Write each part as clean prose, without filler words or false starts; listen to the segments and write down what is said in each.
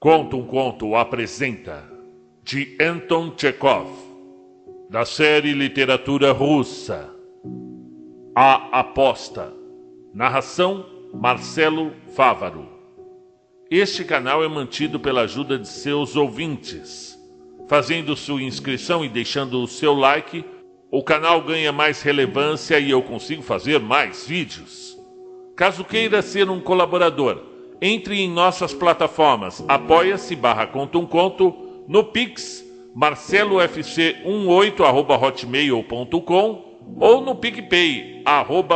Conta um Conto apresenta, de Anton Chekhov, da série Literatura Russa, A Aposta. Narração Marcelo Fávaro. Este canal é mantido pela ajuda de seus ouvintes. Fazendo sua inscrição e deixando o seu like, o canal ganha mais relevância e eu consigo fazer mais vídeos. Caso queira ser um colaborador, entre em nossas plataformas apoia-se/conta um conto, no Pix, marcelofc18@hotmail.com ou no PicPay,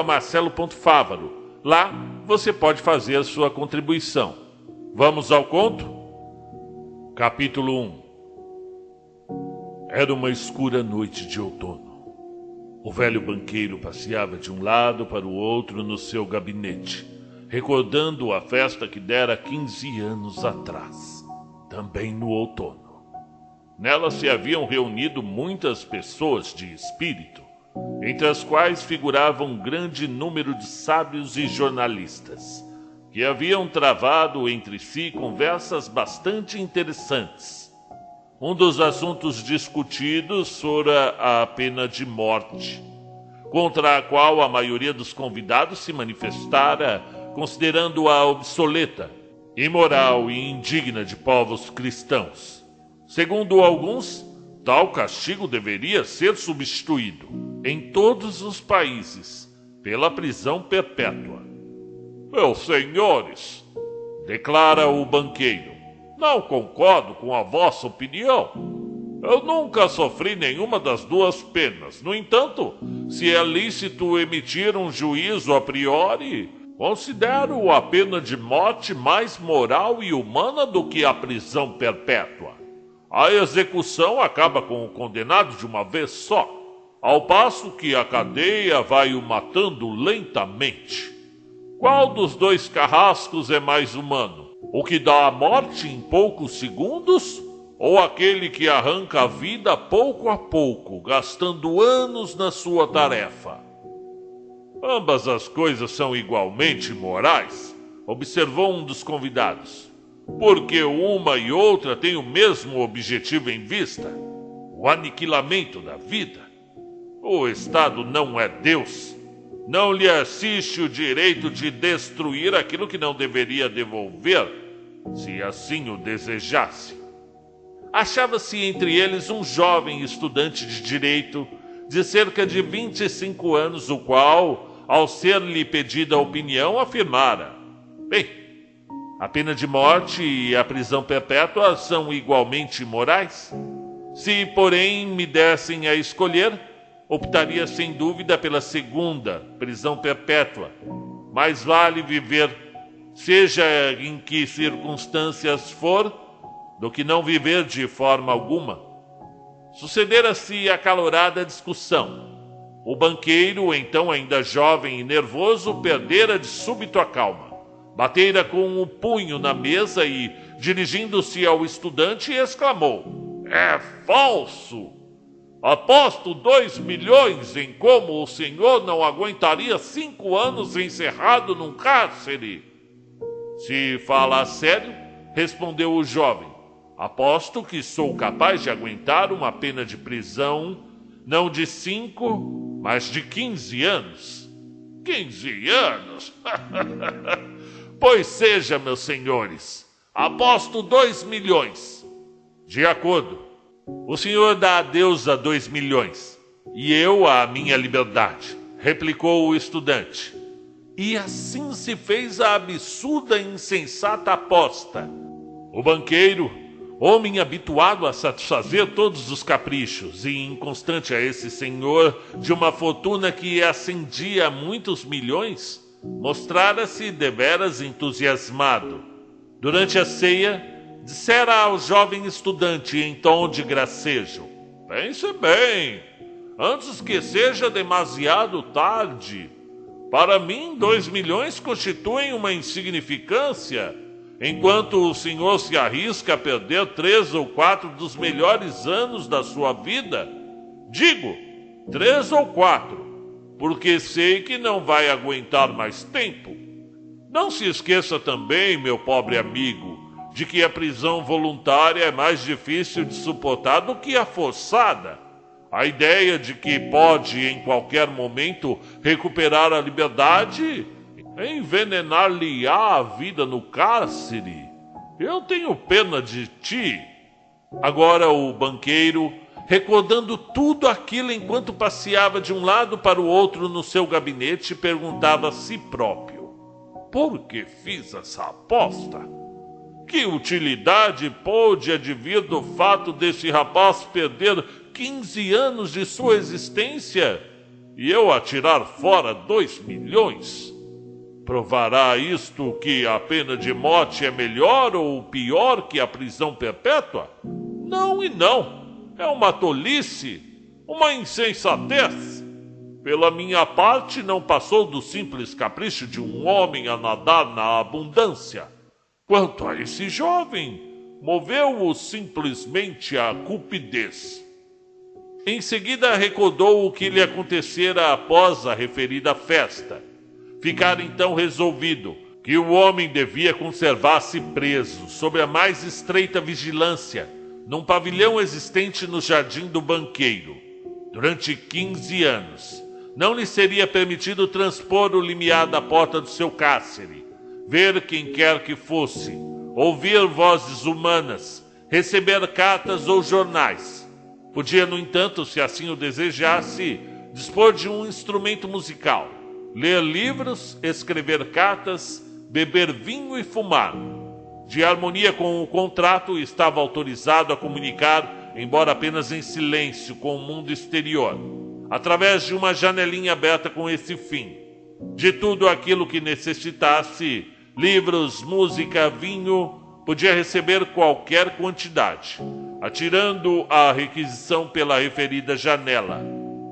@marcelo.favaro. Lá você pode fazer a sua contribuição. Vamos ao conto? Capítulo 1. Era uma escura noite de outono. O velho banqueiro passeava de um lado para o outro no seu gabinete, recordando a festa que dera 15 anos atrás, também no outono. Nela se haviam reunido muitas pessoas de espírito, entre as quais figurava um grande número de sábios e jornalistas, que haviam travado entre si conversas bastante interessantes. Um dos assuntos discutidos fora a pena de morte, contra a qual a maioria dos convidados se manifestara, considerando-a obsoleta, imoral e indigna de povos cristãos. Segundo alguns, tal castigo deveria ser substituído, em todos os países, pela prisão perpétua. Meus senhores, declara o banqueiro, não concordo com a vossa opinião. Eu nunca sofri nenhuma das duas penas. No entanto, se é lícito emitir um juízo a priori, considero a pena de morte mais moral e humana do que a prisão perpétua. A execução acaba com o condenado de uma vez só, ao passo que a cadeia vai o matando lentamente. Qual dos dois carrascos é mais humano? O que dá a morte em poucos segundos? Ou aquele que arranca a vida pouco a pouco, gastando anos na sua tarefa? Ambas as coisas são igualmente imorais, observou um dos convidados, porque uma e outra têm o mesmo objetivo em vista, o aniquilamento da vida. O Estado não é Deus. Não lhe assiste o direito de destruir aquilo que não deveria devolver, se assim o desejasse. Achava-se entre eles um jovem estudante de direito de cerca de 25 anos, o qual, ao ser-lhe pedida a opinião, afirmara: bem, a pena de morte e a prisão perpétua são igualmente imorais. Se, porém, me dessem a escolher, optaria sem dúvida pela segunda, prisão perpétua. Mais vale viver, seja em que circunstâncias for, do que não viver de forma alguma. Sucedera-se acalorada discussão. O banqueiro, então ainda jovem e nervoso, perdera de súbito a calma. Batera com o punho na mesa e, dirigindo-se ao estudante, exclamou: é falso! Aposto 2 milhões em como o senhor não aguentaria 5 anos encerrado num cárcere. Se fala a sério, respondeu o jovem, aposto que sou capaz de aguentar uma pena de prisão, não de 5, mas de 15 anos. 15 anos? Pois seja, meus senhores, aposto 2 milhões. De acordo. O senhor dá a Deus a 2 milhões, e eu a minha liberdade, replicou o estudante. E assim se fez a absurda e insensata aposta. O banqueiro, homem habituado a satisfazer todos os caprichos e inconstante a esse senhor de uma fortuna que ascendia a muitos milhões, mostrara-se deveras entusiasmado. Durante a ceia, dissera ao jovem estudante em tom de gracejo: pense bem, antes que seja demasiado tarde. Para mim, 2 milhões constituem uma insignificância, enquanto o senhor se arrisca a perder 3 ou 4 dos melhores anos da sua vida. Digo, 3 ou 4, porque sei que não vai aguentar mais tempo. Não se esqueça também, meu pobre amigo, de que a prisão voluntária é mais difícil de suportar do que a forçada. A ideia de que pode, em qualquer momento, recuperar a liberdade, envenenar-lhe-á a vida no cárcere. Eu tenho pena de ti. Agora o banqueiro, recordando tudo aquilo enquanto passeava de um lado para o outro no seu gabinete, perguntava a si próprio: por que fiz essa aposta? Que utilidade pôde advir do fato desse rapaz perder 15 anos de sua existência e eu atirar fora 2 milhões? Provará isto que a pena de morte é melhor ou pior que a prisão perpétua? Não e não. É uma tolice, uma insensatez. Pela minha parte, não passou do simples capricho de um homem a nadar na abundância. Quanto a esse jovem, moveu-o simplesmente a cupidez. Em seguida, recordou o que lhe acontecera após a referida festa. Ficara então resolvido que o homem devia conservar-se preso, sob a mais estreita vigilância, num pavilhão existente no jardim do banqueiro. Durante 15 anos, não lhe seria permitido transpor o limiar da porta do seu cárcere, ver quem quer que fosse, ouvir vozes humanas, receber cartas ou jornais. Podia, no entanto, se assim o desejasse, dispor de um instrumento musical, ler livros, escrever cartas, beber vinho e fumar. De harmonia com o contrato, estava autorizado a comunicar, embora apenas em silêncio, com o mundo exterior, através de uma janelinha aberta com esse fim. De tudo aquilo que necessitasse, livros, música, vinho, podia receber qualquer quantidade, atirando a requisição pela referida janela.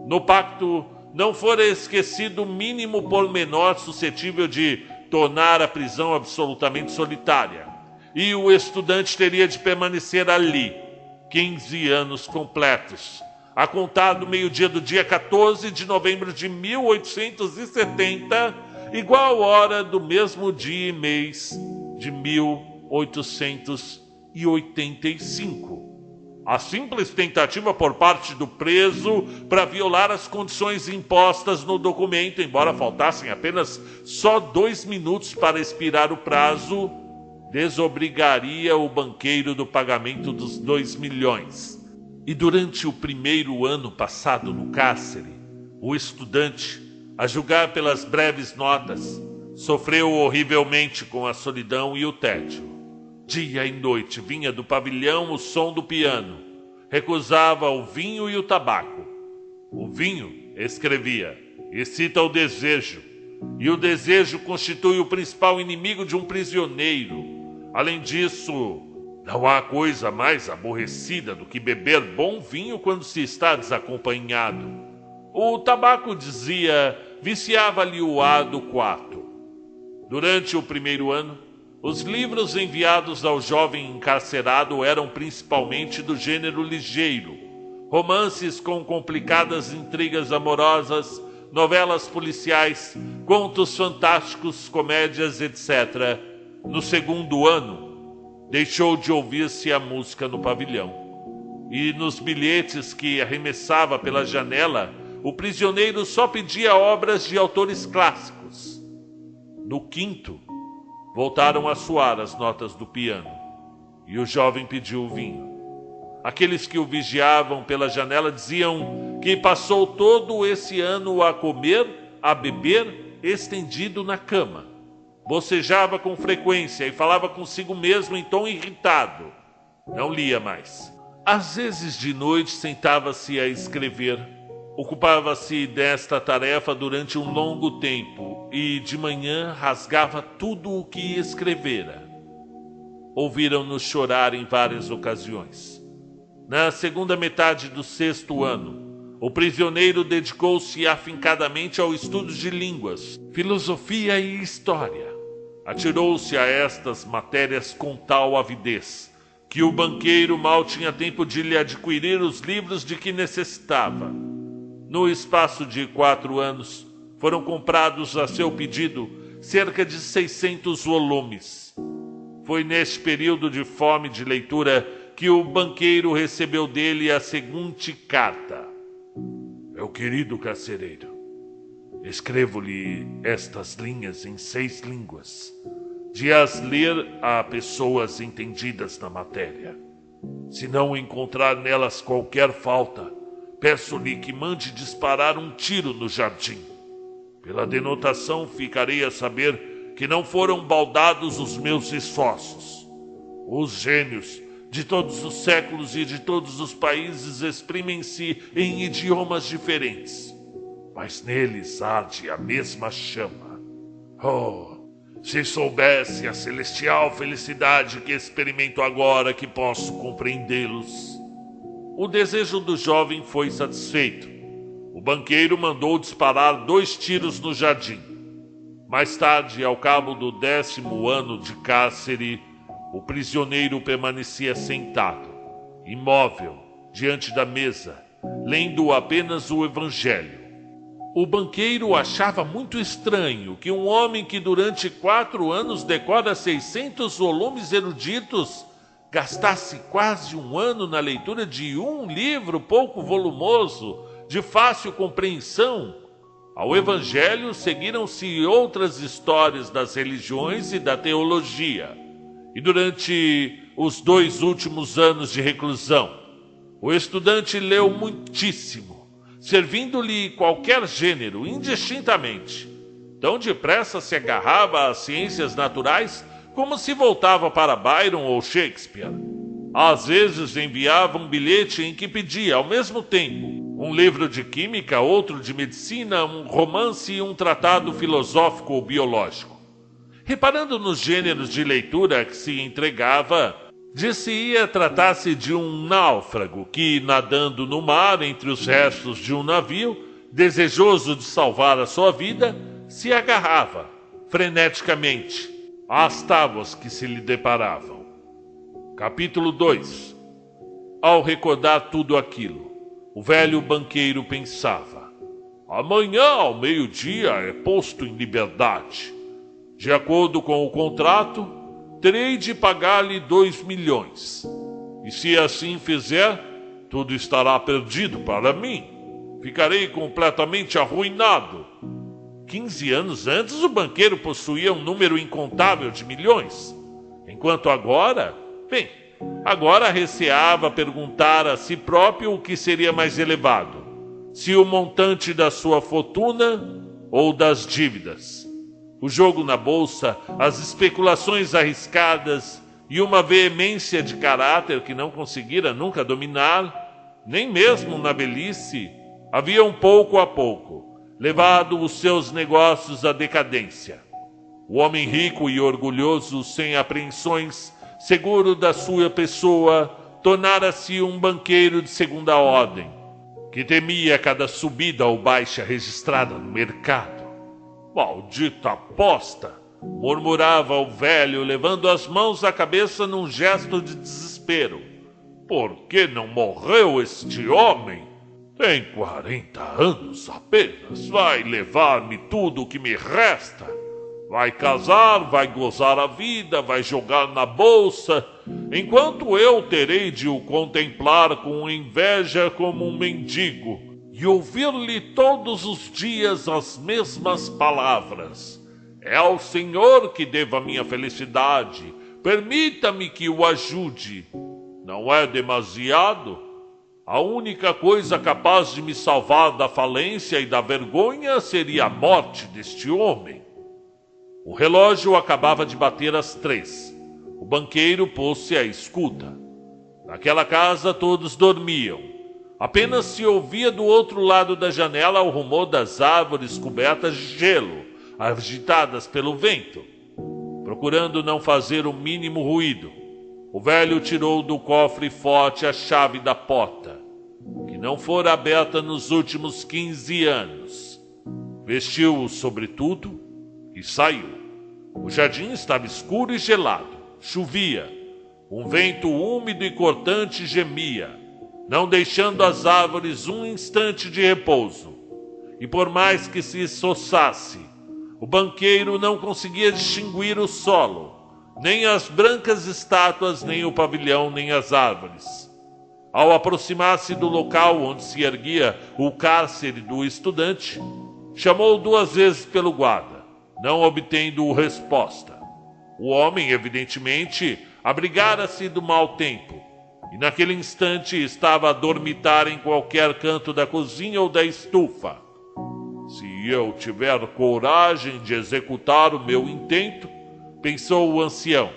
No pacto, não fora esquecido o mínimo pormenor suscetível de tornar a prisão absolutamente solitária, e o estudante teria de permanecer ali 15 anos completos, a contar do meio-dia do dia 14 de novembro de 1870, igual hora do mesmo dia e mês de 1885. A simples tentativa por parte do preso para violar as condições impostas no documento, embora faltassem apenas só 2 minutos para expirar o prazo, desobrigaria o banqueiro do pagamento dos 2 milhões. E durante o primeiro ano passado no cárcere, o estudante, a julgar pelas breves notas, sofreu horrivelmente com a solidão e o tédio. Dia e noite vinha do pavilhão o som do piano. Recusava o vinho e o tabaco. O vinho, escrevia, excita o desejo, e o desejo constitui o principal inimigo de um prisioneiro. Além disso, não há coisa mais aborrecida do que beber bom vinho quando se está desacompanhado. O tabaco, dizia, viciava-lhe o ar do quarto. Durante o primeiro ano, os livros enviados ao jovem encarcerado eram principalmente do gênero ligeiro, romances com complicadas intrigas amorosas, novelas policiais, contos fantásticos, comédias, etc. No segundo ano, deixou de ouvir-se a música no pavilhão. E nos bilhetes que arremessava pela janela, o prisioneiro só pedia obras de autores clássicos. No quinto, voltaram a soar as notas do piano, e o jovem pediu o vinho. Aqueles que o vigiavam pela janela diziam que passou todo esse ano a comer, a beber, estendido na cama. Bocejava com frequência e falava consigo mesmo em tom irritado. Não lia mais. Às vezes de noite sentava-se a escrever. Ocupava-se desta tarefa durante um longo tempo e de manhã rasgava tudo o que escrevera. Ouviram-no chorar em várias ocasiões. Na segunda metade do 6º ano, o prisioneiro dedicou-se afincadamente ao estudo de línguas, filosofia e história. Atirou-se a estas matérias com tal avidez que o banqueiro mal tinha tempo de lhe adquirir os livros de que necessitava. No espaço de 4 anos, foram comprados a seu pedido cerca de 600 volumes. Foi neste período de fome de leitura que o banqueiro recebeu dele a seguinte carta: Meu querido carcereiro, escrevo-lhe estas linhas em 6 línguas, de as ler a pessoas entendidas na matéria. Se não encontrar nelas qualquer falta, peço-lhe que mande disparar um tiro no jardim. Pela denotação ficarei a saber que não foram baldados os meus esforços. Os gênios de todos os séculos e de todos os países exprimem-se em idiomas diferentes, mas neles arde a mesma chama. Oh, se soubesse a celestial felicidade que experimento agora que posso compreendê-los. O desejo do jovem foi satisfeito. O banqueiro mandou disparar 2 tiros no jardim. Mais tarde, ao cabo do 10º ano de cárcere, o prisioneiro permanecia sentado, imóvel, diante da mesa, lendo apenas o Evangelho. O banqueiro achava muito estranho que um homem que durante 4 anos decora 600 volumes eruditos gastasse quase um ano na leitura de um livro pouco volumoso, de fácil compreensão. Ao Evangelho seguiram-se outras histórias das religiões e da teologia. E durante os 2 últimos anos de reclusão, o estudante leu muitíssimo, servindo-lhe qualquer gênero, indistintamente. Tão depressa se agarrava às ciências naturais como se voltava para Byron ou Shakespeare. Às vezes enviava um bilhete em que pedia, ao mesmo tempo, um livro de química, outro de medicina, um romance e um tratado filosófico ou biológico. Reparando nos gêneros de leitura a que se entregava, dir-se-ia tratar-se de um náufrago que, nadando no mar entre os restos de um navio, desejoso de salvar a sua vida, se agarrava, freneticamente, às tábuas que se lhe deparavam. Capítulo 2. Ao recordar tudo aquilo, o velho banqueiro pensava: amanhã ao meio-dia é posto em liberdade. De acordo com o contrato, terei de pagar-lhe 2 milhões. E se assim fizer, tudo estará perdido para mim. Ficarei completamente arruinado. 15 anos antes, o banqueiro possuía um número incontável de milhões. Enquanto agora, agora receava perguntar a si próprio o que seria mais elevado: se o montante da sua fortuna ou das dívidas. O jogo na bolsa, as especulações arriscadas e uma veemência de caráter que não conseguira nunca dominar, nem mesmo na velhice, haviam pouco a pouco levado os seus negócios à decadência. O homem rico e orgulhoso, sem apreensões, seguro da sua pessoa, tornara-se um banqueiro de segunda ordem, que temia cada subida ou baixa registrada no mercado. Maldita aposta! Murmurava o velho, levando as mãos à cabeça num gesto de desespero. Por que não morreu este homem? Tem 40 anos apenas. Vai levar-me tudo o que me resta. Vai casar, vai gozar a vida, vai jogar na bolsa, enquanto eu terei de o contemplar com inveja como um mendigo e ouvir-lhe todos os dias as mesmas palavras: é ao Senhor que devo a minha felicidade, permita-me que o ajude. Não é demasiado? A única coisa capaz de me salvar da falência e da vergonha seria a morte deste homem. O relógio acabava de bater às 3. O banqueiro pôs-se à escuta. Naquela casa todos dormiam. Apenas se ouvia do outro lado da janela o rumor das árvores cobertas de gelo, agitadas pelo vento. Procurando não fazer o mínimo ruído, o velho tirou do cofre forte a chave da porta, que não fora aberta nos últimos 15 anos. Vestiu o sobretudo e saiu. O jardim estava escuro e gelado. Chovia. Um vento úmido e cortante gemia, não deixando as árvores um instante de repouso. E por mais que se esforçasse, o banqueiro não conseguia distinguir o solo, nem as brancas estátuas, nem o pavilhão, nem as árvores. Ao aproximar-se do local onde se erguia o cárcere do estudante, chamou 2 vezes pelo guarda, não obtendo resposta. O homem, evidentemente, abrigara-se do mau tempo, e naquele instante estava a dormitar em qualquer canto da cozinha ou da estufa. Se eu tiver coragem de executar o meu intento, pensou o ancião,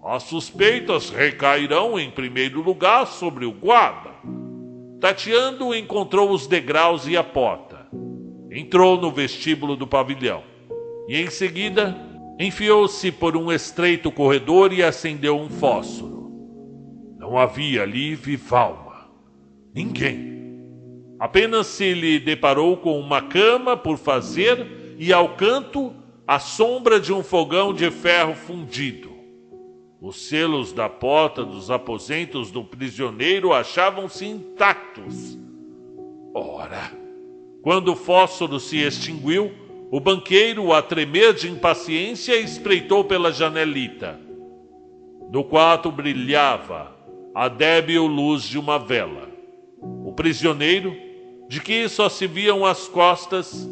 as suspeitas recairão em primeiro lugar sobre o guarda. Tateando, encontrou os degraus e a porta. Entrou no vestíbulo do pavilhão e, em seguida, enfiou-se por um estreito corredor e acendeu um fósforo. Não havia ali viva alma. Ninguém. Apenas se lhe deparou com uma cama por fazer e, ao canto, a sombra de um fogão de ferro fundido. Os selos da porta dos aposentos do prisioneiro achavam-se intactos. Ora, quando o fósforo se extinguiu, o banqueiro, a tremer de impaciência, espreitou pela janelita. No quarto brilhava a débil luz de uma vela. O prisioneiro, de que só se viam as costas,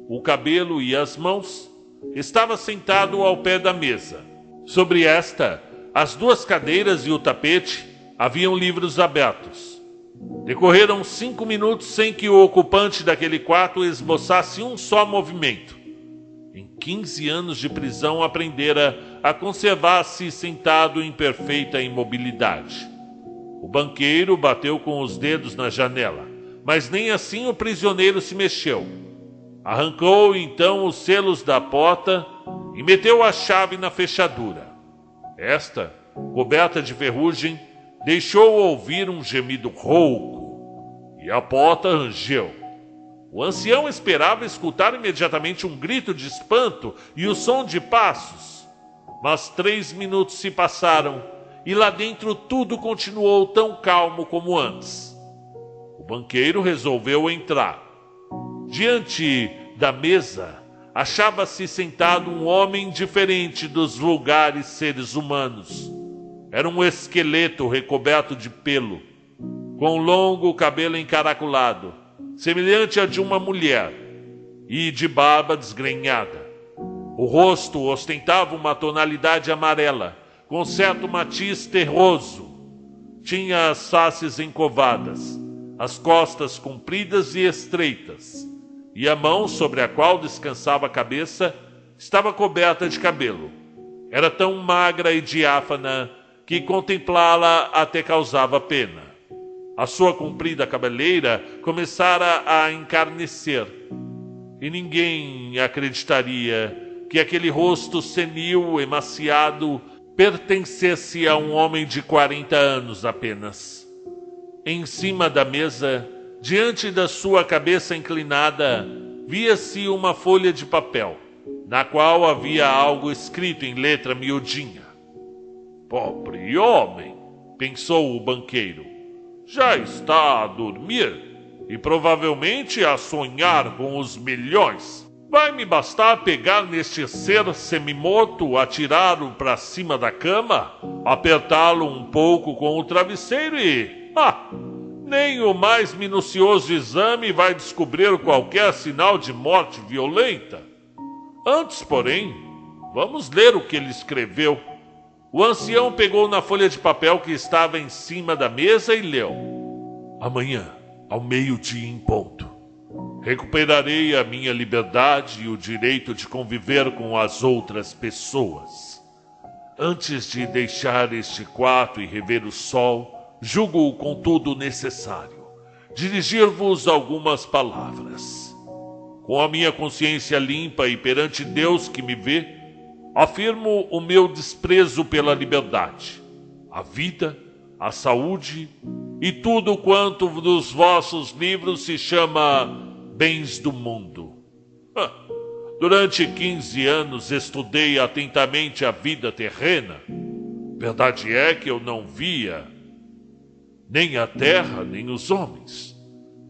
o cabelo e as mãos, estava sentado ao pé da mesa. Sobre esta, as 2 cadeiras e o tapete haviam livros abertos. Decorreram 5 minutos sem que o ocupante daquele quarto esboçasse um só movimento. Em 15 anos de prisão aprendera a conservar-se sentado em perfeita imobilidade. O banqueiro bateu com os dedos na janela, mas nem assim o prisioneiro se mexeu. Arrancou então os selos da porta e meteu a chave na fechadura. Esta, coberta de ferrugem, deixou ouvir um gemido rouco e a porta rangeu. O ancião esperava escutar imediatamente um grito de espanto e o som de passos. Mas 3 minutos se passaram e lá dentro tudo continuou tão calmo como antes. O banqueiro resolveu entrar. Diante da mesa achava-se sentado um homem diferente dos vulgares seres humanos. Era um esqueleto recoberto de pelo, com longo cabelo encaracolado, semelhante a de uma mulher, e de barba desgrenhada. O rosto ostentava uma tonalidade amarela, com certo matiz terroso. Tinha as faces encovadas, as costas compridas e estreitas, e a mão sobre a qual descansava a cabeça estava coberta de cabelo. Era tão magra e diáfana que contemplá-la até causava pena. A sua comprida cabeleira começara a encarnecer, e ninguém acreditaria que aquele rosto senil, emaciado, pertencesse a um homem de 40 anos apenas. Em cima da mesa, diante da sua cabeça inclinada, via-se uma folha de papel, na qual havia algo escrito em letra miudinha. Pobre homem, pensou o banqueiro, já está a dormir e provavelmente a sonhar com os milhões. Vai-me bastar pegar neste ser semimorto, atirá-lo para cima da cama, apertá-lo um pouco com o travesseiro e... nem o mais minucioso exame vai descobrir qualquer sinal de morte violenta. Antes, porém, vamos ler o que ele escreveu. O ancião pegou na folha de papel que estava em cima da mesa e leu. Amanhã, ao meio-dia em ponto, recuperarei a minha liberdade e o direito de conviver com as outras pessoas. Antes de deixar este quarto e rever o sol, julgo, contudo, necessário dirigir-vos algumas palavras. Com a minha consciência limpa e perante Deus que me vê, afirmo o meu desprezo pela liberdade, a vida, a saúde e tudo quanto dos vossos livros se chama bens do mundo. Durante 15 anos estudei atentamente a vida terrena. Verdade é que eu não via nem a terra, nem os homens.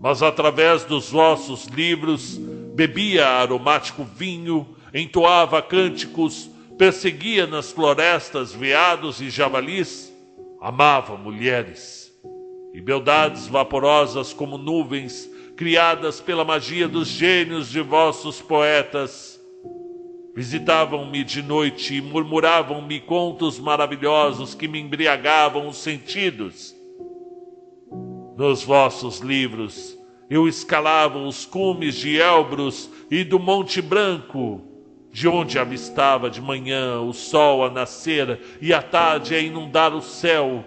Mas através dos vossos livros, bebia aromático vinho, entoava cânticos, perseguia nas florestas veados e javalis, amava mulheres e beldades vaporosas como nuvens criadas pela magia dos gênios de vossos poetas. Visitavam-me de noite e murmuravam-me contos maravilhosos que me embriagavam os sentidos. Nos vossos livros eu escalava os cumes de Elbrus e do Monte Branco, de onde avistava de manhã o sol a nascer e à tarde a inundar o céu,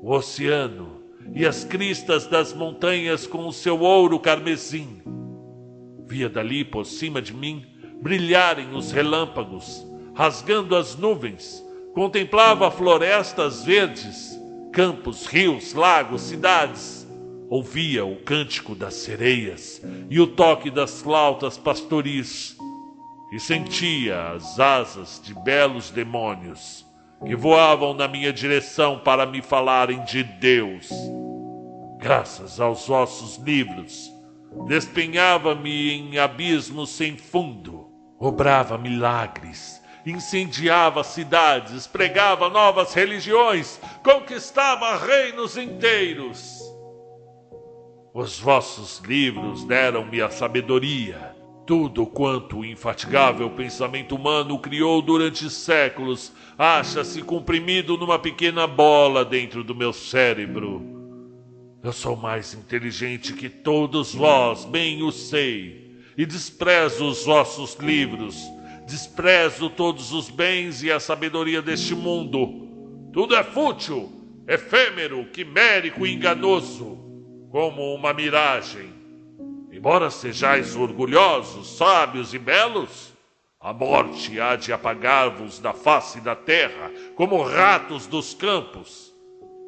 o oceano e as cristas das montanhas com o seu ouro carmesim. Via dali por cima de mim brilharem os relâmpagos, rasgando as nuvens. Contemplava florestas verdes, campos, rios, lagos, cidades. Ouvia o cântico das sereias e o toque das flautas pastoris, e sentia as asas de belos demônios que voavam na minha direção para me falarem de Deus. Graças aos vossos livros, despenhava-me em abismos sem fundo, obrava milagres, incendiava cidades, pregava novas religiões, conquistava reinos inteiros. Os vossos livros deram-me a sabedoria. Tudo quanto o infatigável pensamento humano criou durante séculos acha-se comprimido numa pequena bola dentro do meu cérebro. Eu sou mais inteligente que todos vós, bem o sei, e desprezo os vossos livros, desprezo todos os bens e a sabedoria deste mundo. Tudo é fútil, efêmero, quimérico e enganoso, como uma miragem. Embora sejais orgulhosos, sábios e belos, a morte há de apagar-vos da face da terra, como ratos dos campos.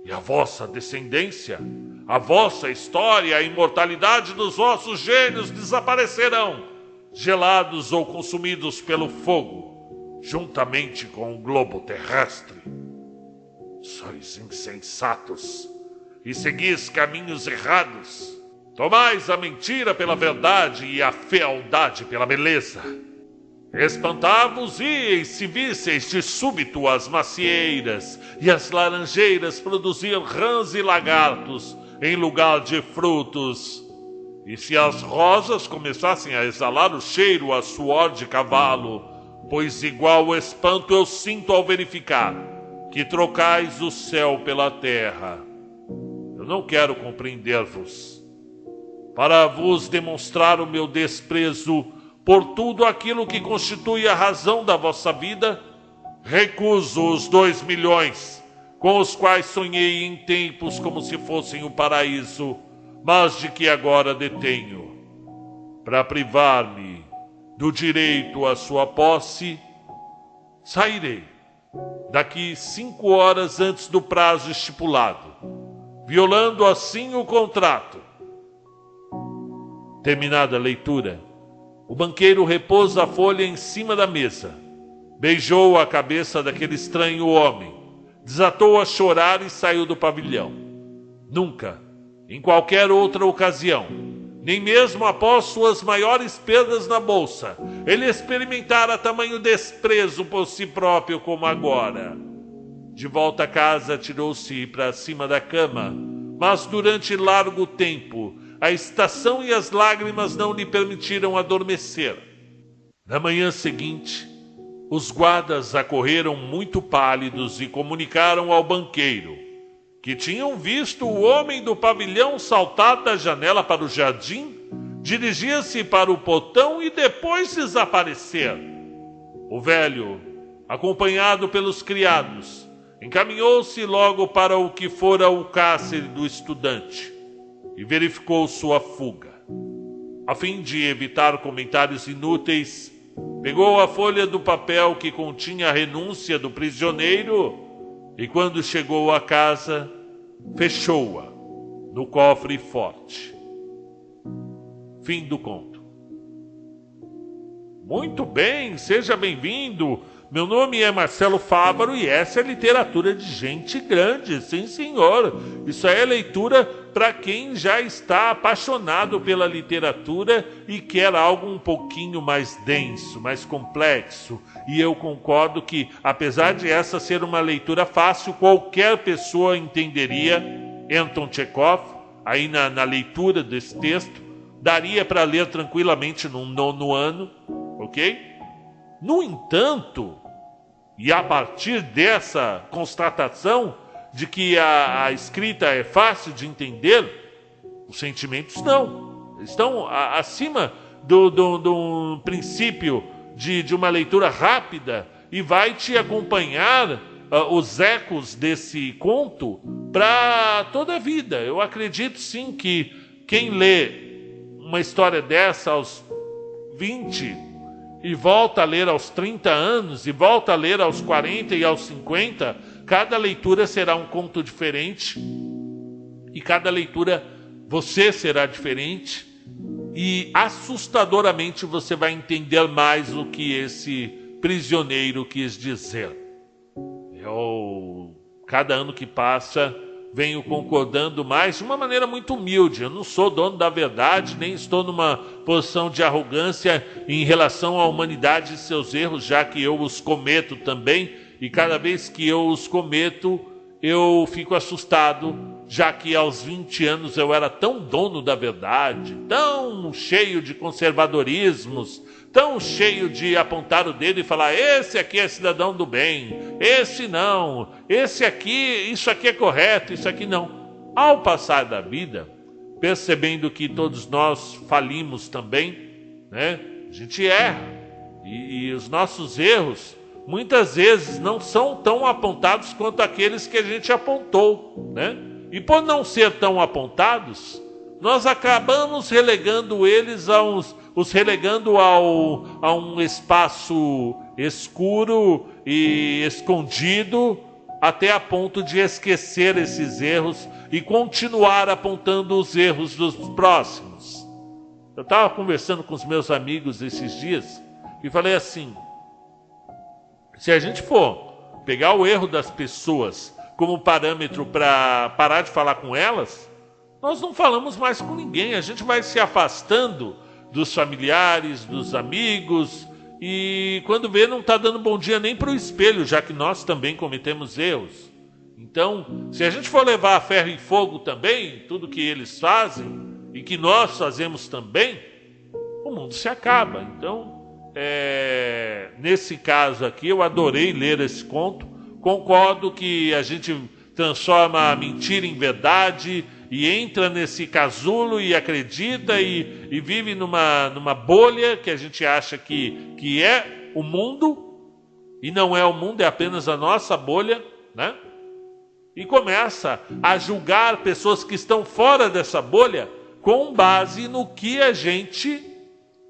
E a vossa descendência, a vossa história, a imortalidade dos vossos gênios desaparecerão, gelados ou consumidos pelo fogo, juntamente com o globo terrestre. Sois insensatos e seguis caminhos errados. Tomais a mentira pela verdade e a fealdade pela beleza. Espantavos-íeis se visseis de súbito as macieiras e as laranjeiras produzir rãs e lagartos em lugar de frutos. E se as rosas começassem a exalar o cheiro a suor de cavalo, pois igual espanto eu sinto ao verificar que trocais o céu pela terra. Eu não quero compreender-vos. Para vos demonstrar o meu desprezo por tudo aquilo que constitui a razão da vossa vida, recuso os 2 milhões, com os quais sonhei em tempos como se fossem o paraíso, mas de que agora detenho. Para privar-me do direito à sua posse, sairei daqui 5 horas antes do prazo estipulado, violando assim o contrato. Terminada a leitura, o banqueiro repôs a folha em cima da mesa, beijou a cabeça daquele estranho homem, desatou a chorar e saiu do pavilhão. Nunca, em qualquer outra ocasião, nem mesmo após suas maiores perdas na bolsa, ele experimentara tamanho desprezo por si próprio como agora. De volta a casa, atirou-se para cima da cama, mas durante largo tempo a estação e as lágrimas não lhe permitiram adormecer. Na manhã seguinte, os guardas acorreram muito pálidos e comunicaram ao banqueiro que tinham visto o homem do pavilhão saltar da janela para o jardim, dirigir-se para o portão e depois desaparecer. O velho, acompanhado pelos criados, encaminhou-se logo para o que fora o cárcere do estudante e verificou sua fuga. A fim de evitar comentários inúteis, pegou a folha do papel que continha a renúncia do prisioneiro e, quando chegou à casa, fechou-a no cofre forte. Fim do conto. Muito bem, seja bem-vindo. Meu nome é Marcelo Fávaro e essa é literatura de gente grande, sim senhor. Isso aí é leitura para quem já está apaixonado pela literatura e quer algo um pouquinho mais denso, mais complexo. E eu concordo que, apesar de essa ser uma leitura fácil, qualquer pessoa entenderia Anton Chekhov, aí na leitura desse texto, daria para ler tranquilamente no 9º ano, ok? No entanto, e a partir dessa constatação de que a escrita é fácil de entender, os sentimentos não. Estão acima do princípio de uma leitura rápida e vai te acompanhar os ecos desse conto para toda a vida. Eu acredito sim que quem lê uma história dessa aos 20 e volta a ler aos 30 anos e volta a ler aos 40 e aos 50, cada leitura será um conto diferente e cada leitura você será diferente e assustadoramente você vai entender mais o que esse prisioneiro quis dizer. Cada ano que passa, venho concordando mais de uma maneira muito humilde. Eu não sou dono da verdade, nem estou numa posição de arrogância em relação à humanidade e seus erros, já que eu os cometo também, e cada vez que eu os cometo, eu fico assustado, já que aos 20 anos eu era tão dono da verdade, tão cheio de conservadorismos, tão cheio de apontar o dedo e falar: esse aqui é cidadão do bem, esse não, esse aqui, isso aqui é correto, isso aqui não. Ao passar da vida, percebendo que todos nós falimos também, né? A gente erra e os nossos erros muitas vezes não são tão apontados quanto aqueles que a gente apontou, né? E por não ser tão apontados, nós acabamos relegando eles os relegando a um espaço escuro e escondido, até a ponto de esquecer esses erros e continuar apontando os erros dos próximos. Eu estava conversando com os meus amigos esses dias e falei assim: se a gente for pegar o erro das pessoas como parâmetro para parar de falar com elas, nós não falamos mais com ninguém. A gente vai se afastando dos familiares, dos amigos, e quando vê não está dando bom dia nem para o espelho, já que nós também cometemos erros. Então, se a gente for levar a ferro e fogo também, tudo que eles fazem e que nós fazemos também, o mundo se acaba. Então, nesse caso aqui, eu adorei ler esse conto. Concordo que a gente transforma a mentira em verdade e entra nesse casulo e acredita e vive numa bolha que a gente acha que é o mundo, e não é o mundo, é apenas a nossa bolha, né? E começa a julgar pessoas que estão fora dessa bolha com base no que a gente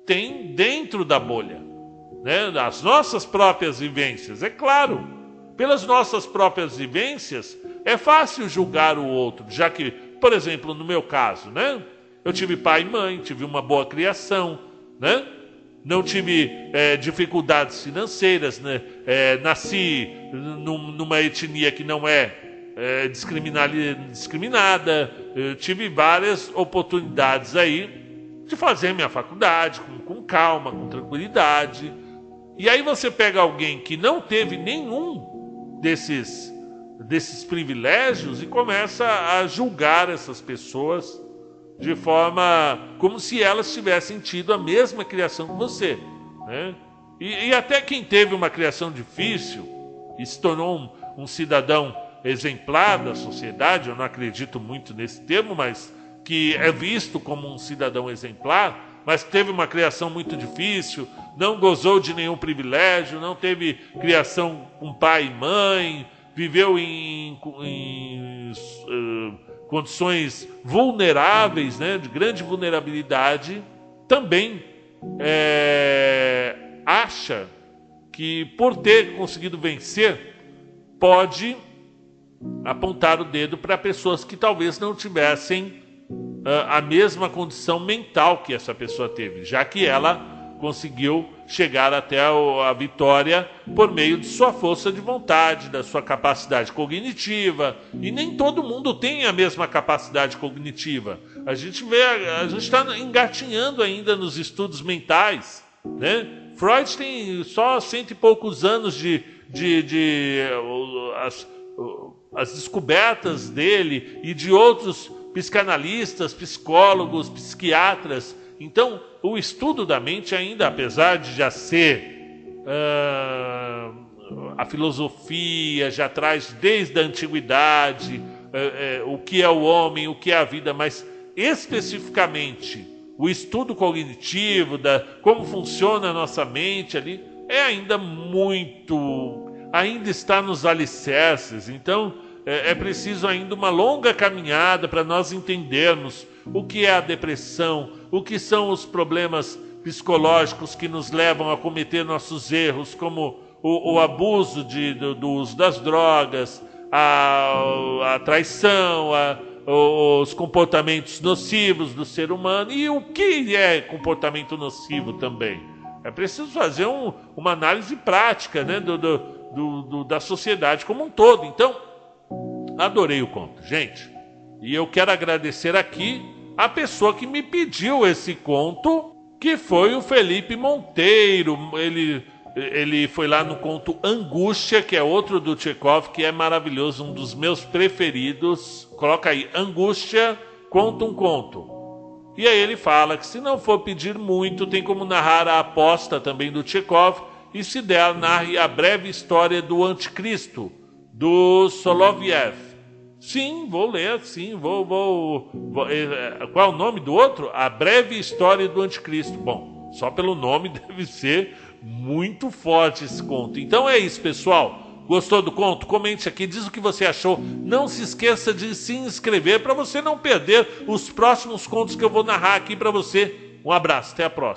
tem dentro da bolha, né? As nossas próprias vivências, é claro. Pelas nossas próprias vivências, é fácil julgar o outro, já que, por exemplo, no meu caso, né? Eu tive pai e mãe, tive uma boa criação, né? Não tive dificuldades financeiras, né? Nasci numa etnia que não é discriminada, tive várias oportunidades aí de fazer minha faculdade com calma, com tranquilidade. E aí você pega alguém que não teve nenhum desses privilégios e começa a julgar essas pessoas de forma como se elas tivessem tido a mesma criação que você, né? E até quem teve uma criação difícil e se tornou um cidadão exemplar da sociedade, eu não acredito muito nesse termo, mas que é visto como um cidadão exemplar, mas teve uma criação muito difícil, não gozou de nenhum privilégio, não teve criação com pai e mãe, viveu em condições vulneráveis, né, de grande vulnerabilidade, também acha que por ter conseguido vencer, pode apontar o dedo para pessoas que talvez não tivessem a mesma condição mental que essa pessoa teve, já que ela conseguiu chegar até a vitória por meio de sua força de vontade, da sua capacidade cognitiva. E nem todo mundo tem a mesma capacidade cognitiva. A gente está engatinhando ainda nos estudos mentais, né? Freud tem só 100 e poucos anos as descobertas dele e de outros psicanalistas, psicólogos, psiquiatras. Então, o estudo da mente ainda, apesar de já ser a filosofia, já traz desde a antiguidade o que é o homem, o que é a vida, mas especificamente o estudo cognitivo, como funciona a nossa mente ali, ainda está nos alicerces. Então, é preciso ainda uma longa caminhada para nós entendermos o que é a depressão, o que são os problemas psicológicos que nos levam a cometer nossos erros, como o abuso do uso das drogas, a traição, os comportamentos nocivos do ser humano e o que é comportamento nocivo também. É preciso fazer uma análise prática, né, da sociedade como um todo. Então, adorei o conto, gente. E eu quero agradecer aqui a pessoa que me pediu esse conto, que foi o Felipe Monteiro. Ele foi lá no conto Angústia, que é outro do Tchekov, que é maravilhoso, um dos meus preferidos. Coloca aí, Angústia, conta um conto. E aí ele fala que se não for pedir muito, tem como narrar a aposta também do Tchekov, e se der, narre a breve história do Anticristo, do Soloviev. Sim, vou ler, sim, vou. Qual é o nome do outro? A breve história do Anticristo. Bom, só pelo nome deve ser muito forte esse conto. Então é isso, pessoal. Gostou do conto? Comente aqui, diz o que você achou. Não se esqueça de se inscrever para você não perder os próximos contos que eu vou narrar aqui para você. Um abraço, até a próxima.